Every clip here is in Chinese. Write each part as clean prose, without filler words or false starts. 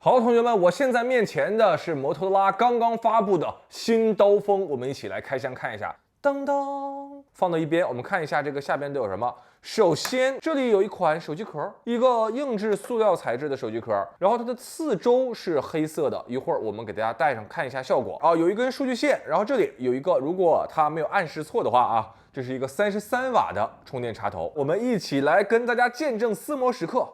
好，同学们，我现在面前的是摩托罗拉刚刚发布的新刀锋，我们一起来开箱看一下。当当，放到一边，我们看一下这个下边都有什么。首先，这里有一款手机壳，一个硬质塑料材质的手机壳，然后它的四周是黑色的。一会儿我们给大家戴上看一下效果啊。有一根数据线，然后这里有一个，如果它没有暗示错的话啊，这是一个33瓦的充电插头。我们一起来跟大家见证撕膜时刻。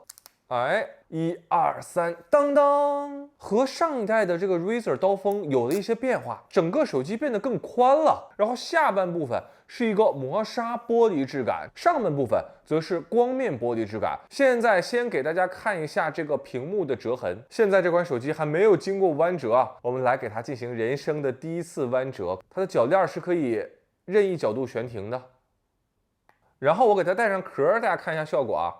哎，1、2、3，当当！和上一代的这个 Razer 刀锋有了一些变化，整个手机变得更宽了。然后下半部分是一个磨砂玻璃质感，上半部分则是光面玻璃质感。现在先给大家看一下这个屏幕的折痕。现在这款手机还没有经过弯折啊，我们来给它进行人生的第一次弯折。它的铰链是可以任意角度悬停的。然后我给它戴上壳，大家看一下效果啊。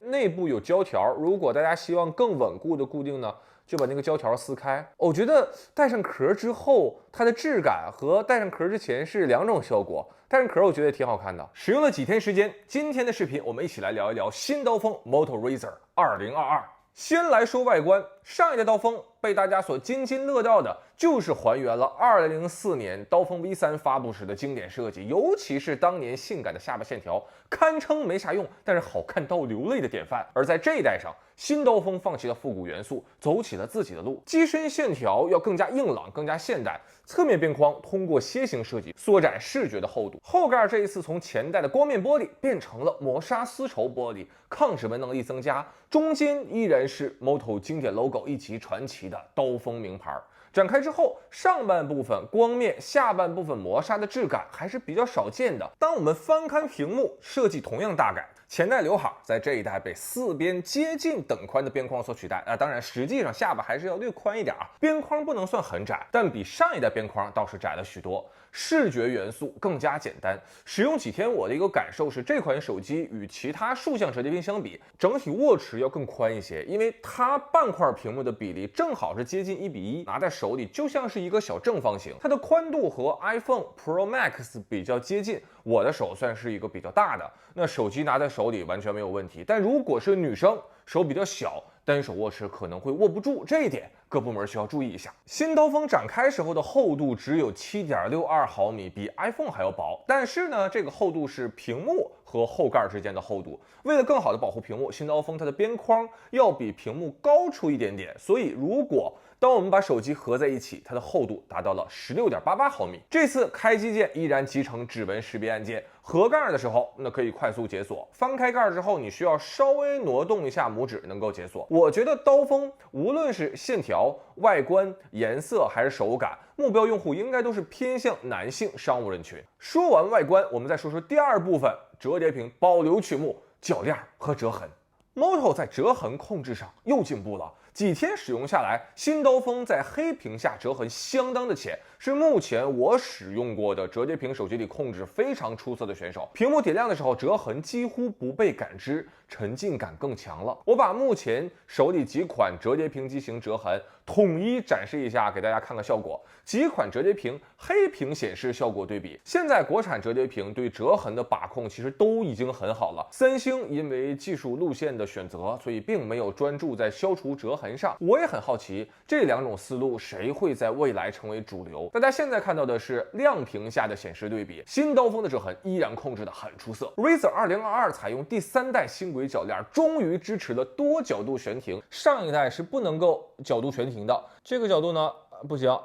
内部有胶条，如果大家希望更稳固的固定呢，就把那个胶条撕开。我觉得戴上壳之后，它的质感和戴上壳之前是两种效果。戴上壳我觉得也挺好看的。使用了几天时间，今天的视频我们一起来聊一聊新刀锋 Moto Razr 2022。先来说外观，上一代刀锋被大家所津津乐道的就是还原了2004年刀锋 V3 发布时的经典设计，尤其是当年性感的下巴线条，堪称没啥用，但是好看到流泪的典范。而在这一代上，新刀锋放弃了复古元素，走起了自己的路，机身线条要更加硬朗、更加现代。侧面边框通过楔形设计缩窄视觉的厚度，后盖这一次从前代的光面玻璃变成了磨砂丝绸玻璃，抗指纹能力增加，中间依然是 Moto 经典 logo 一级传奇的刀锋名牌。展开之后，上半部分光面，下半部分磨砂的质感还是比较少见的。当我们翻开屏幕，设计同样大改，前代刘海在这一代被四边接近等宽的边框所取代。当然，实际上下巴还是要略宽一点啊，边框不能算很窄，但比上一代边框倒是窄了许多。视觉元素更加简单。使用几天，我的一个感受是，这款手机与其他竖向折叠屏相比，整体握持要更宽一些，因为它半块屏幕的比例正好是接近1:1，拿在手里就像是一个小正方形。它的宽度和 iPhone Pro Max 比较接近，我的手算是一个比较大的，那手机拿在手里完全没有问题。但如果是女生，手比较小，单手握持可能会握不住，这一点各部门需要注意一下。新刀锋展开时候的厚度只有7.62毫米，比 iPhone 还要薄，但是呢，这个厚度是屏幕和后盖之间的厚度。为了更好的保护屏幕，新刀锋它的边框要比屏幕高出一点点，所以如果当我们把手机合在一起，它的厚度达到了16.88毫米。这次开机键依然集成指纹识别按键，合盖的时候那可以快速解锁，翻开盖之后你需要稍微挪动一下拇指能够解锁。我觉得刀锋无论是线条、外观、颜色还是手感，目标用户应该都是偏向男性商务人群。说完外观，我们再说说第二部分，折叠屏保留曲目、铰链和折痕。Moto 在折痕控制上又进步了。几天使用下来，新刀锋在黑屏下折痕相当的浅，是目前我使用过的折叠屏手机里控制非常出色的选手。屏幕点亮的时候，折痕几乎不被感知，沉浸感更强了。我把目前手里几款折叠屏机型折痕统一展示一下，给大家看看效果。几款折叠屏黑屏显示效果对比，现在国产折叠屏对折痕的把控其实都已经很好了。三星因为技术路线的选择，所以并没有专注在消除折痕上。我也很好奇，这两种思路谁会在未来成为主流？大家现在看到的是亮屏下的显示对比，新刀锋的折痕依然控制得很出色。Razr 2022采用第3代新轨铰链，终于支持了多角度悬停，上一代是不能够角度悬停的。这个角度呢不行，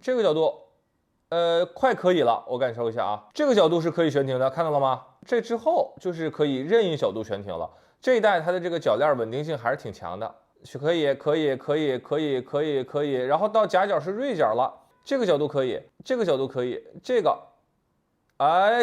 这个角度快可以了，我感受一下啊，这个角度是可以悬停的，看到了吗？这之后就是可以任意角度悬停了。这一代它的这个铰链稳定性还是挺强的，可以，然后到夹角是锐角了，这个角度可以，这个角度可以，这个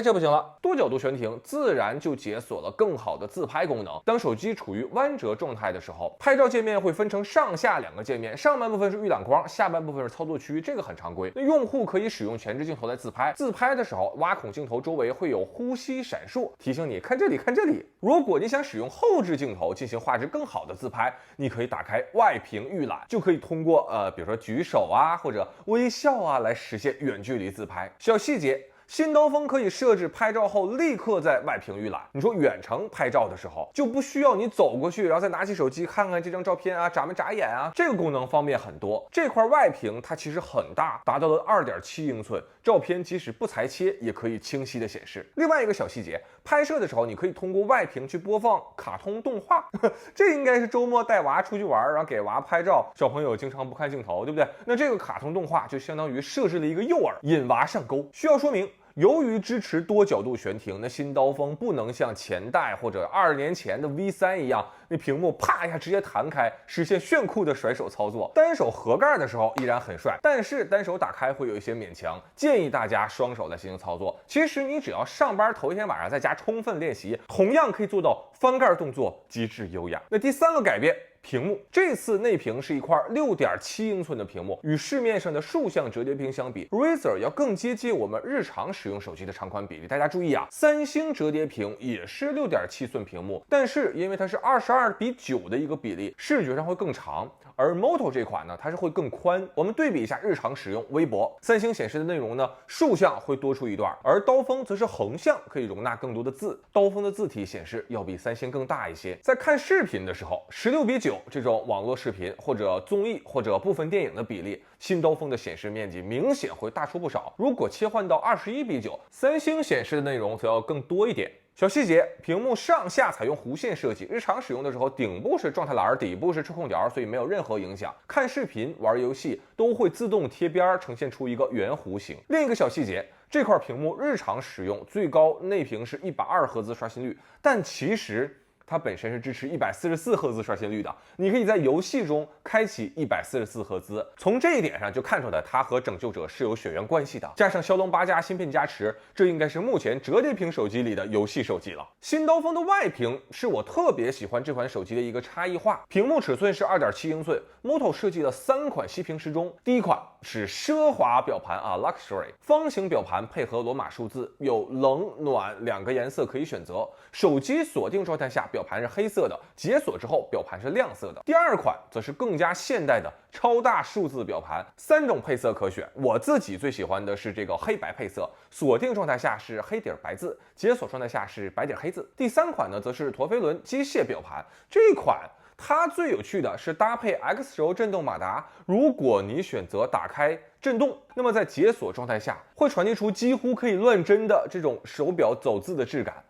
这不行了。多角度悬停自然就解锁了更好的自拍功能。当手机处于弯折状态的时候，拍照界面会分成上下两个界面，上半部分是预览框，下半部分是操作区，这个很常规。那用户可以使用前置镜头来自拍，自拍的时候挖孔镜头周围会有呼吸闪烁，提醒你看这里看这里。如果你想使用后置镜头进行画质更好的自拍，你可以打开外屏预览，就可以通过比如说举手啊或者微笑啊来实现远距离自拍。小细节，新刀锋可以设置拍照后立刻在外屏预览。你说远程拍照的时候，就不需要你走过去，然后再拿起手机看看这张照片啊，眨没眨眼啊，这个功能方便很多。这块外屏它其实很大，达到了2.7英寸，照片即使不裁切也可以清晰的显示。另外一个小细节，拍摄的时候你可以通过外屏去播放卡通动画，这应该是周末带娃出去玩，然后给娃拍照，小朋友经常不看镜头，对不对？那这个卡通动画就相当于设置了一个诱饵，引娃上钩。需要说明，由于支持多角度悬停，那新刀锋不能像前代或者20年前的 V3 一样，那屏幕啪一下直接弹开，实现炫酷的甩手操作。单手合盖的时候依然很帅，但是单手打开会有一些勉强，建议大家双手来进行操作。其实你只要上班头一天晚上在家充分练习，同样可以做到翻盖动作极致优雅。那第3个改变，屏幕这次内屏是一块6.7英寸的屏幕，与市面上的竖向折叠屏相比 ，Razer 要更接近我们日常使用手机的长宽比例。大家注意啊，三星折叠屏也是6.7寸屏幕，但是因为它是22:9的一个比例，视觉上会更长。而 Moto 这款呢，它是会更宽。我们对比一下日常使用微博，三星显示的内容呢，竖向会多出一段，而刀锋则是横向，可以容纳更多的字。刀锋的字体显示要比三星更大一些。在看视频的时候，16:9这种网络视频或者综艺或者部分电影的比例，新刀锋的显示面积明显会大出不少。如果切换到21:9，三星显示的内容则要更多一点。小细节，屏幕上下采用弧线设计，日常使用的时候，顶部是状态栏，底部是触控条，所以没有任何影响。看视频、玩游戏都会自动贴边，呈现出一个圆弧形。另一个小细节，这块屏幕日常使用最高内屏是120赫兹刷新率，但其实它本身是支持144赫兹刷新率的，你可以在游戏中开启144赫兹。从这一点上就看出来它和拯救者是有血缘关系的。加上骁龙8加芯片加持，这应该是目前折叠屏手机里的游戏手机了。新刀锋的外屏是我特别喜欢这款手机的一个差异化，屏幕尺寸是2.7英寸。Moto 设计了3款息屏时钟，第一款是奢华表盘啊 ，Luxury 方形表盘配合罗马数字，有冷暖2个颜色可以选择。手机锁定状态下，表盘是黑色的，解锁之后表盘是亮色的。第二款则是更加现代的超大数字表盘，3种配色可选。我自己最喜欢的是这个黑白配色，锁定状态下是黑底白字，解锁状态下是白底黑字。第3款呢，则是陀飞轮机械表盘，这款它最有趣的是搭配 X 轴震动马达，如果你选择打开震动，那么在解锁状态下会传递出几乎可以乱真的这种手表走字的质感。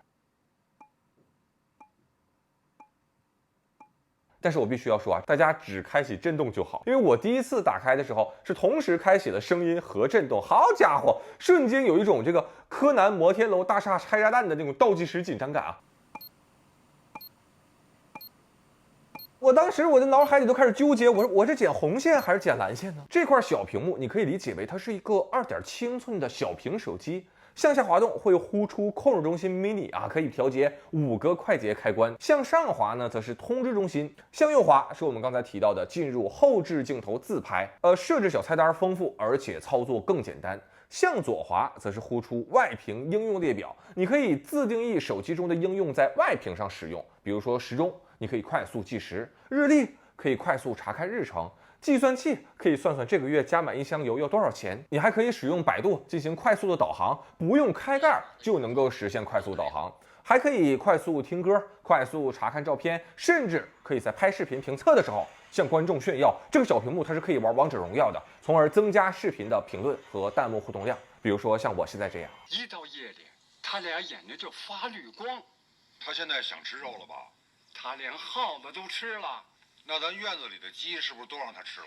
但是我必须要说啊，大家只开启震动就好，因为我第一次打开的时候是同时开启了声音和震动，好家伙，瞬间有一种这个柯南摩天楼大厦拆炸弹的那种倒计时紧张感啊！我当时我的脑海里都开始纠结，我说我是剪红线还是剪蓝线呢？这块小屏幕你可以理解为它是一个2.7英寸的小屏手机。向下滑动会呼出控制中心 mini 啊，可以调节5个快捷开关。向上滑呢，则是通知中心。向右滑是我们刚才提到的进入后置镜头自拍。设置小菜单丰富，而且操作更简单。向左滑则是呼出外屏应用列表，你可以自定义手机中的应用在外屏上使用。比如说时钟，你可以快速计时；日历可以快速查看日程。计算器可以算算这个月加满1箱油要多少钱，你还可以使用百度进行快速的导航，不用开盖就能够实现快速导航，还可以快速听歌、快速查看照片，甚至可以在拍视频评测的时候向观众炫耀这个小屏幕它是可以玩王者荣耀的，从而增加视频的评论和弹幕互动量。比如说像我现在这样，一到夜里，他俩眼睛就发绿光。他现在想吃肉了吧？他连耗子都吃了。那咱院子里的鸡是不是都让他吃了？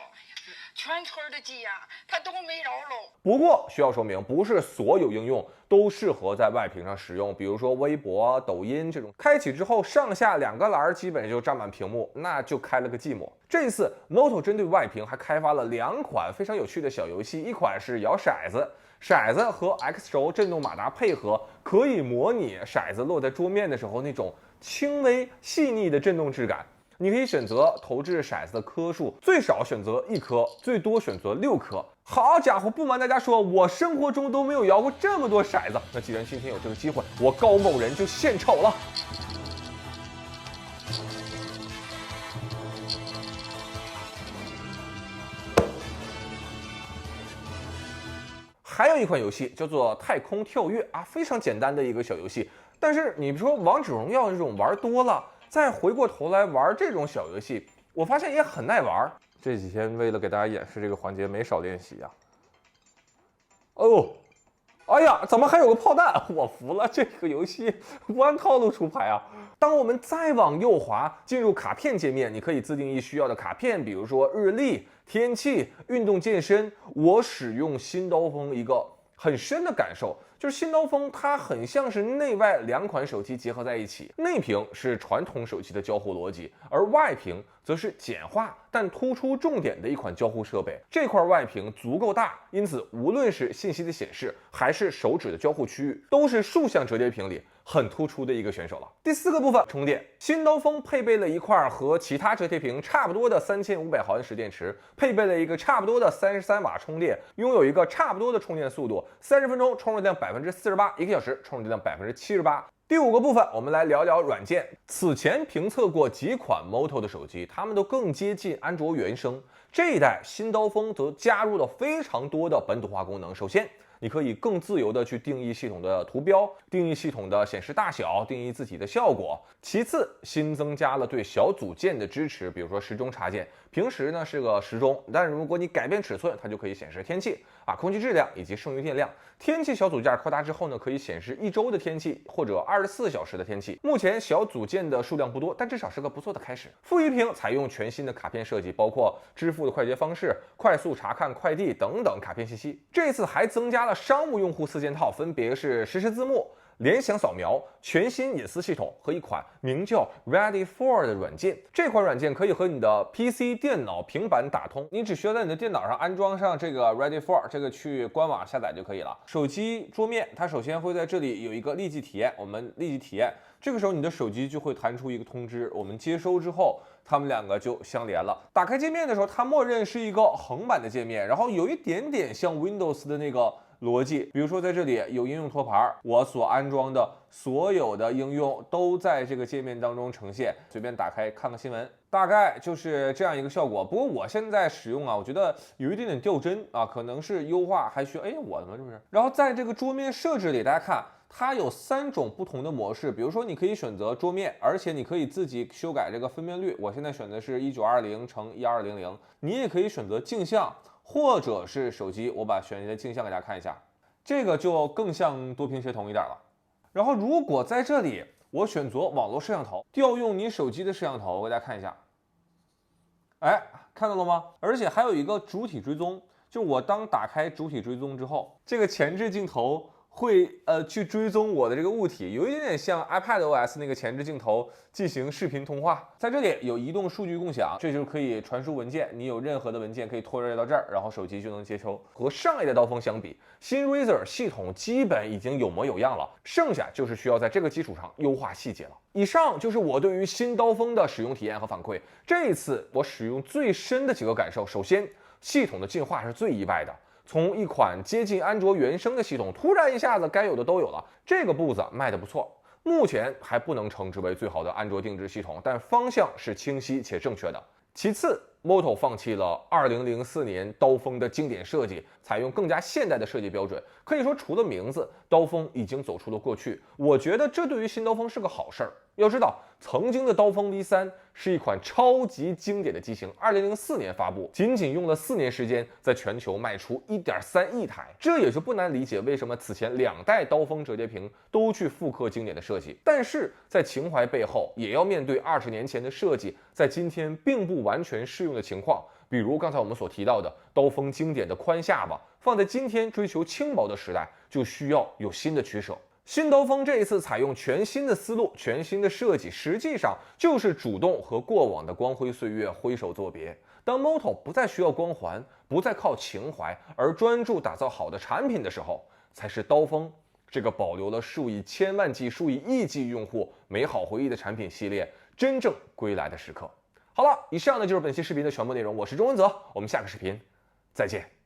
全村的鸡呀，他都没饶喽。不过需要说明，不是所有应用都适合在外屏上使用。比如说微博、抖音这种，开启之后上下2个栏基本就占满屏幕，那就开了个寂寞。这一次 Moto 针对外屏还开发了2款非常有趣的小游戏，一款是摇骰子。骰子和 X 轴震动马达配合，可以模拟骰子落在桌面的时候那种轻微细腻的震动质感。你可以选择投掷骰子的颗数，最少选择1颗，最多选择6颗。好家伙，不瞒大家说，我生活中都没有摇过这么多骰子。那既然今天有这个机会，我高某人就献丑了。还有一款游戏叫做《太空跳跃》啊，非常简单的一个小游戏。但是你说王者荣耀这种玩多了，再回过头来玩这种小游戏，我发现也很耐玩。这几天为了给大家演示这个环节，没少练习呀。哦，哎呀，怎么还有个炮弹？我服了，这个游戏不按套路出牌啊！当我们再往右滑，进入卡片界面，你可以自定义需要的卡片，比如说日历、天气、运动健身。我使用新刀锋一个很深的感受，就是新刀锋它很像是内外两款手机结合在一起，内屏是传统手机的交互逻辑，而外屏则是简化但突出重点的一款交互设备。这块外屏足够大，因此无论是信息的显示还是手指的交互区域，都是竖向折叠屏里很突出的一个选手了。第4个部分，充电。新刀锋配备了一块和其他折叠屏差不多的3500毫安时电池，配备了一个差不多的33瓦充电，拥有一个差不多的充电速度，30分钟充电量48%，1个小时充电量78%。第5个部分，我们来聊聊软件。此前评测过几款 Moto 的手机，它们都更接近安卓原生。这一代新刀锋则加入了非常多的本土化功能。首先，你可以更自由地去定义系统的图标，定义系统的显示大小，定义字体的效果。其次，新增加了对小组件的支持，比如说时钟插件，平时呢是个时钟，但如果你改变尺寸，它就可以显示天气啊、空气质量以及剩余电量。天气小组件扩大之后呢，可以显示1周的天气或者24小时的天气。目前小组件的数量不多，但至少是个不错的开始。负一屏采用全新的卡片设计，包括支付的快捷方式、快速查看快递等等卡片信息。这次还增加了商务用户4件套，分别是实时字幕、联想扫描、全新隐私系统和一款名叫 Ready For 的软件。这款软件可以和你的 PC、电脑、平板打通，你只需要在你的电脑上安装上这个 Ready For， 这个去官网下载就可以了。手机桌面它首先会在这里有一个立即体验，我们立即体验，这个时候你的手机就会弹出一个通知，我们接收之后，它们两个就相连了。打开界面的时候，它默认是一个横版的界面，然后有一点点像 Windows 的那个逻辑，比如说在这里有应用托盘，我所安装的所有的应用都在这个界面当中呈现。随便打开看个新闻，大概就是这样一个效果。不过我现在使用啊，我觉得有一点点掉帧啊，可能是优化还需要，我怎么这不是？然后在这个桌面设置里，大家看它有3种不同的模式，比如说你可以选择桌面，而且你可以自己修改这个分辨率。我现在选的是1920×1200，你也可以选择镜像。或者是手机，我把选择的镜像给大家看一下，这个就更像多屏协同一点了。然后如果在这里我选择网络摄像头，调用你手机的摄像头，我给大家看一下，看到了吗？而且还有一个主体追踪，就是我当打开主体追踪之后，这个前置镜头会去追踪我的这个物体，有一点点像 iPadOS 那个前置镜头进行视频通话。在这里有移动数据共享，这就是可以传输文件，你有任何的文件可以拖拽到这儿，然后手机就能接收。和上一代刀锋相比，新 Razr 系统基本已经有模有样了，剩下就是需要在这个基础上优化细节了。以上就是我对于新刀锋的使用体验和反馈。这一次我使用最深的几个感受，首先系统的进化是最意外的。从一款接近安卓原生的系统，突然一下子该有的都有了，这个步子迈得不错。目前还不能称之为最好的安卓定制系统，但方向是清晰且正确的。其次，Moto 放弃了2004年刀锋的经典设计，采用更加现代的设计标准。可以说，除了名字，刀锋已经走出了过去。我觉得这对于新刀锋是个好事儿。要知道，曾经的刀锋 V3是一款超级经典的机型，2004年发布，仅仅用了4年时间，在全球卖出1.3亿台。这也就不难理解为什么此前2代刀锋折叠屏都去复刻经典的设计。但是在情怀背后，也要面对20年前的设计在今天并不完全适用的情况。比如刚才我们所提到的刀锋经典的宽下巴，放在今天追求轻薄的时代，就需要有新的取舍。新刀锋这一次采用全新的思路、全新的设计，实际上就是主动和过往的光辉岁月挥手作别。当 Moto 不再需要光环，不再靠情怀，而专注打造好的产品的时候，才是刀锋这个保留了数以千万计、数以亿计用户美好回忆的产品系列真正归来的时刻。好了，以上呢就是本期视频的全部内容，我是钟文泽，我们下个视频再见。